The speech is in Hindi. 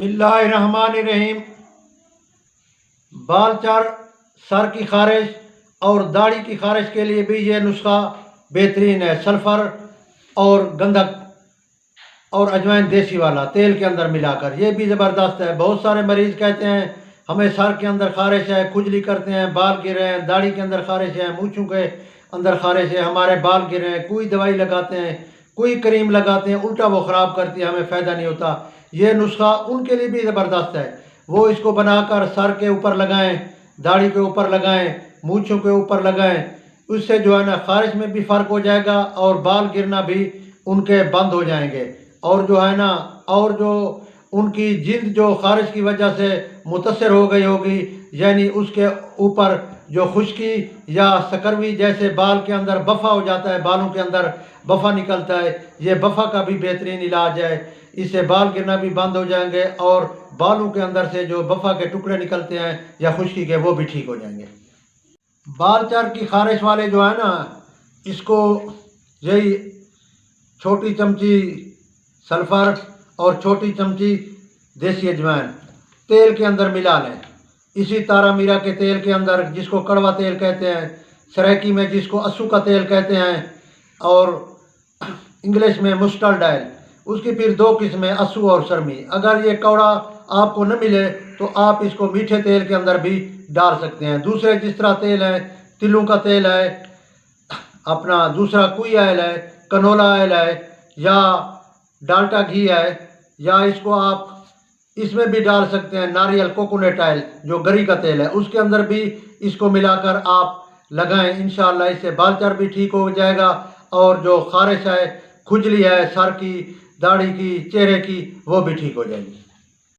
बिस्मिल्लाहिर्रहमानिर्रहीम। बाल चार, सर की खारिश और दाढ़ी की खारिश के लिए भी ये नुस्खा बेहतरीन है। सल्फ़र और गंधक और अजवाइन देसी वाला तेल के अंदर मिलाकर, ये भी ज़बरदस्त है। बहुत सारे मरीज़ कहते हैं हमें सर के अंदर खारिश है, खुजली करते हैं, बाल गिरे हैं, दाढ़ी के अंदर खारिश है, मूँछों के अंदर खारिश है, हमारे बाल गिरे हैं, कोई दवाई लगाते हैं, कोई क्रीम लगाते हैं, उल्टा वो ख़राब करती है, हमें फ़ायदा नहीं होता। ये नुस्खा उनके लिए भी ज़बरदस्त है। वो इसको बनाकर सर के ऊपर लगाएं, दाढ़ी के ऊपर लगाएं, मूँछों के ऊपर लगाएं। उससे जो है ना खारिश में भी फ़र्क हो जाएगा और बाल गिरना भी उनके बंद हो जाएंगे। और जो है ना, और जो उनकी जिल्द जो खारिश की वजह से मुतासर हो गई होगी, यानी उसके ऊपर जो खुश्की या सकरवी जैसे बाल के अंदर बफ़ा हो जाता है, बालों के अंदर बफ़ा निकलता है, ये बफ़ा का भी बेहतरीन इलाज है। इससे बाल गिरना भी बंद हो जाएंगे और बालों के अंदर से जो बफ़ा के टुकड़े निकलते हैं या खुश्की के, वो भी ठीक हो जाएंगे। बाल चार की खारिश वाले जो है ना, इसको यही छोटी चमची सल्फ़र और छोटी चमची देसी अजवाइन तेल के अंदर मिला लें। इसी तारा मीरा के तेल के अंदर, जिसको कड़वा तेल कहते हैं, सराइकी में जिसको अस्सू का तेल कहते हैं, और इंग्लिश में मस्टर्ड ऑयल, उसकी फिर दो किस्में, अस्सू और सरमी। अगर ये कौड़ा आपको न मिले तो आप इसको मीठे तेल के अंदर भी डाल सकते हैं। दूसरे जिस तरह तेल है, तिलों का तेल है, अपना दूसरा कोई ऑयल है, कनोला ऑयल है, या डाल्टा घी है, या इसको आप इसमें भी डाल सकते हैं नारियल कोकोनट ऑयल, जो गरी का तेल है, उसके अंदर भी इसको मिलाकर आप लगाएं। इंशाअल्लाह इससे बाल चार भी ठीक हो जाएगा और जो खारिश है, खुजली है सर की, दाढ़ी की, चेहरे की, वो भी ठीक हो जाएगी।